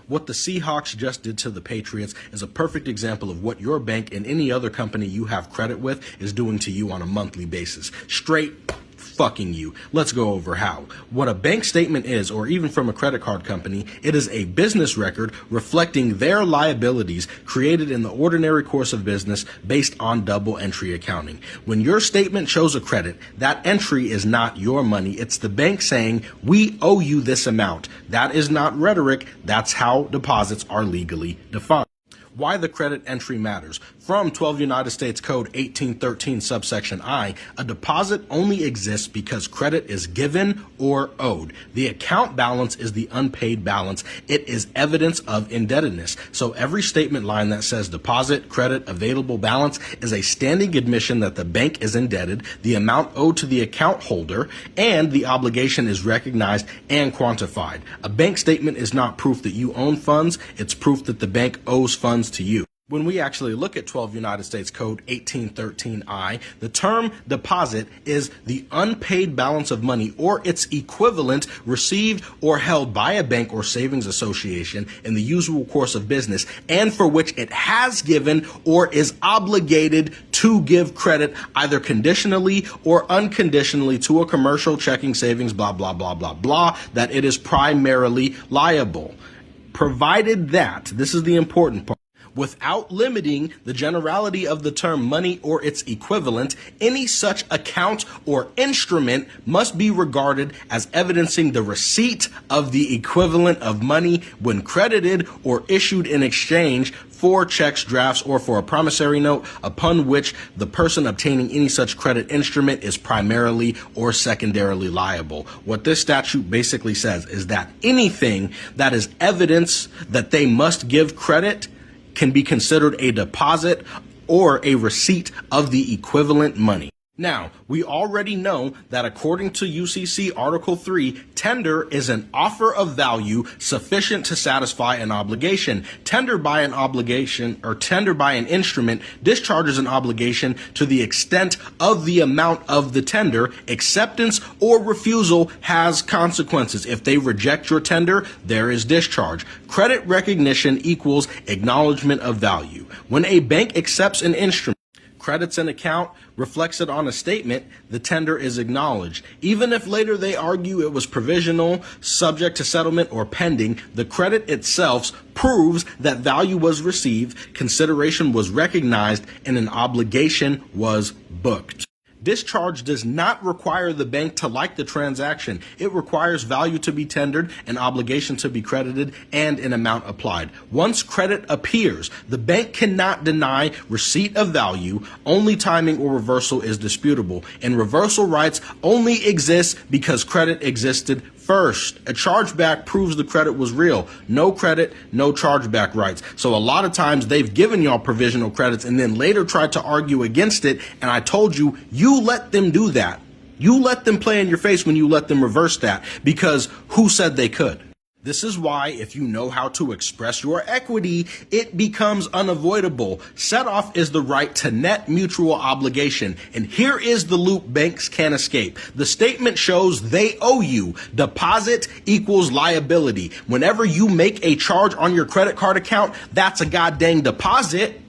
What the Seahawks just did to the Patriots is a perfect example of what your bank and any other company you have credit with is doing to you on a monthly basis. Straight fucking you. Let's go over how. What a bank statement is, or even from a credit card company, it is a business record reflecting their liabilities created in the ordinary course of business based on double entry accounting. When your statement shows a credit, that entry is not your money. It's the bank saying, we owe you this amount. That is not rhetoric. That's how deposits are legally defined. Why the credit entry matters. From 12 United States Code 1813 subsection I, a deposit only exists because credit is given or owed. The account balance is the unpaid balance. It is evidence of indebtedness. So every statement line that says deposit, credit, available balance is a standing admission that the bank is indebted, the amount owed to the account holder, and the obligation is recognized and quantified. A bank statement is not proof that you own funds. It's proof that the bank owes funds to you. When we actually look at 12 United States Code 1813I, the term deposit is the unpaid balance of money or its equivalent received or held by a bank or savings association in the usual course of business and for which it has given or is obligated to give credit either conditionally or unconditionally to a commercial checking savings, blah, blah, blah, blah, blah, that it is primarily liable. Provided that, this is the important part, without limiting the generality of the term money or its equivalent, any such account or instrument must be regarded as evidencing the receipt of the equivalent of money when credited or issued in exchange for checks, drafts, or for a promissory note upon which the person obtaining any such credit instrument is primarily or secondarily liable. What this statute basically says is that anything that is evidence that they must give credit can be considered a deposit or a receipt of the equivalent money. Now, we already know that according to UCC Article 3, tender is an offer of value sufficient to satisfy an obligation. Tender by an obligation or tender by an instrument discharges an obligation to the extent of the amount of the tender. Acceptance or refusal has consequences. If they reject your tender, there is discharge. Credit recognition equals acknowledgement of value. When a bank accepts an instrument, credits an account, reflects it on a statement, the tender is acknowledged. Even if later they argue it was provisional, subject to settlement, or pending, the credit itself proves that value was received, consideration was recognized, and an obligation was booked. Discharge does not require the bank to like the transaction. It requires value to be tendered, an obligation to be credited, and an amount applied. Once credit appears, the bank cannot deny receipt of value. Only timing or reversal is disputable, and reversal rights only exist because credit existed first. A chargeback proves the credit was real. No credit, no chargeback rights. So a lot of times they've given y'all provisional credits and then later tried to argue against it. And I told you, you let them do that. You let them play in your face when you let them reverse that, because who said they could? This is why if you know how to express your equity, it becomes unavoidable. Set off is the right to net mutual obligation. And here is the loop banks can't escape. The statement shows they owe you. Deposit equals liability. Whenever you make a charge on your credit card account, that's a goddamn deposit.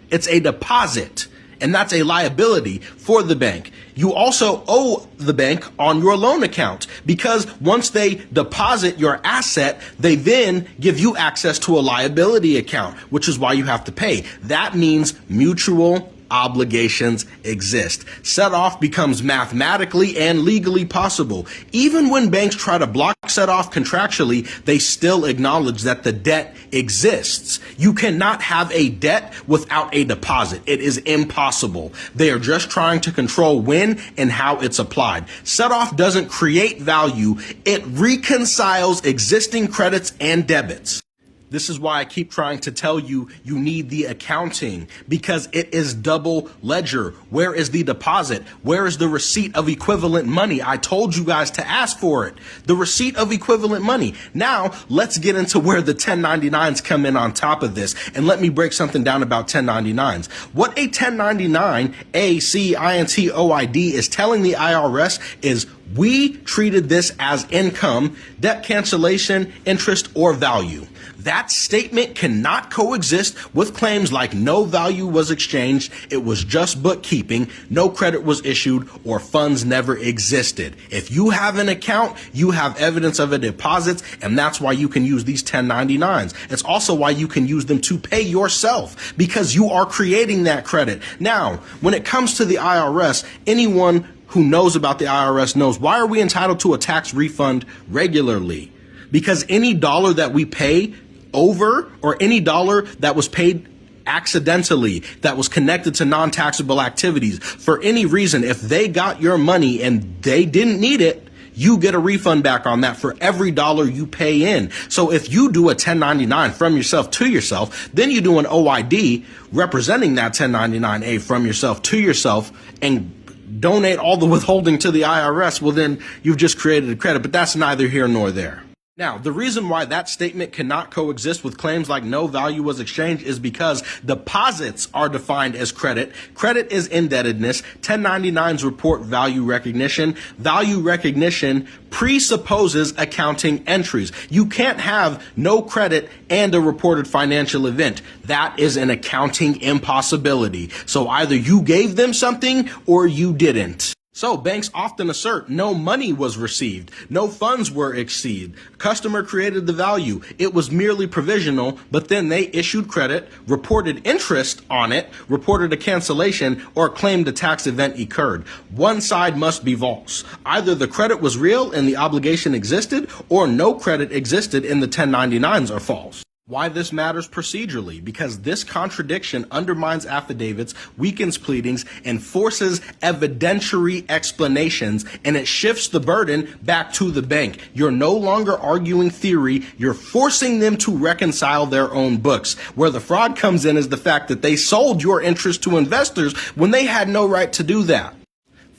It's a deposit. And that's a liability for the bank. You also owe the bank on your loan account, because once they deposit your asset, they then give you access to a liability account, which is why you have to pay. That means mutual obligations exist. Set off becomes mathematically and legally possible. Even when banks try to block set off contractually, they still acknowledge that the debt exists. You cannot have a debt without a deposit. It is impossible. They are just trying to control when and how it's applied. Set off doesn't create value. It reconciles existing credits and debits. This is why I keep trying to tell you, you need the accounting, because it is double ledger. Where is the deposit? Where is the receipt of equivalent money? I told you guys to ask for it. The receipt of equivalent money. Now, let's get into where the 1099s come in on top of this. And let me break something down about 1099s. What a 1099, A-C-I-N-T-O-I-D, is telling the IRS is We treated this as income, debt cancellation, interest, or value. That statement cannot coexist with claims like no value was exchanged, it was just bookkeeping, no credit was issued, or funds never existed. If you have an account, you have evidence of a deposit, and that's why you can use these 1099s. It's also why you can use them to pay yourself, because you are creating that credit. Now, when it comes to the IRS, anyone who knows about the IRS knows, why are we entitled to a tax refund regularly? Because any dollar that we pay over, or any dollar that was paid accidentally, that was connected to non-taxable activities, for any reason, if they got your money and they didn't need it, you get a refund back on that for every dollar you pay in. So if you do a 1099 from yourself to yourself, then you do an OID representing that 1099A from yourself to yourself and donate all the withholding to the IRS, well then you've just created a credit, but that's neither here nor there. Now, the reason why that statement cannot coexist with claims like no value was exchanged is because deposits are defined as credit. Credit is indebtedness. 1099s report value recognition. Value recognition presupposes accounting entries. You can't have no credit and a reported financial event. That is an accounting impossibility. So either you gave them something or you didn't. So banks often assert no money was received, no funds were exceeded, customer created the value, it was merely provisional, but then they issued credit, reported interest on it, reported a cancellation, or claimed a tax event occurred. One side must be false. Either the credit was real and the obligation existed, or no credit existed and the 1099s are false. Why this matters procedurally? Because this contradiction undermines affidavits, weakens pleadings, and forces evidentiary explanations, and it shifts the burden back to the bank. You're no longer arguing theory, you're forcing them to reconcile their own books. Where the fraud comes in is the fact that they sold your interest to investors when they had no right to do that.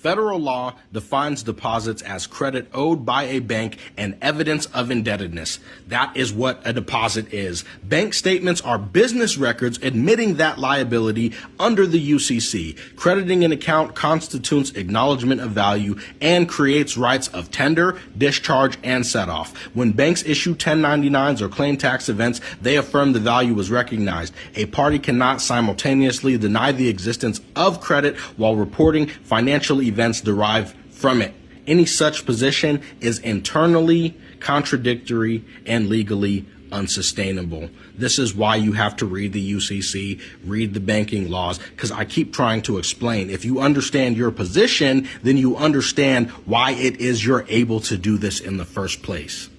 Federal law defines deposits as credit owed by a bank and evidence of indebtedness. That is what a deposit is. Bank statements are business records admitting that liability under the UCC. Crediting an account constitutes acknowledgement of value and creates rights of tender, discharge, and set-off. When banks issue 1099s or claim tax events, they affirm the value was recognized. A party cannot simultaneously deny the existence of credit while reporting financial events derived from it. Any such position is internally contradictory and legally unsustainable. This is why you have to read the UCC, read the banking laws, because I keep trying to explain. If you understand your position, then you understand why it is you're able to do this in the first place.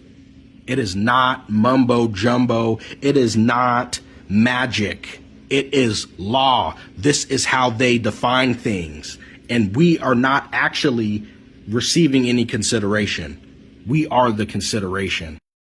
It is not mumbo jumbo. It is not magic. It is law. This is how they define things. And we are not actually receiving any consideration. We are the consideration.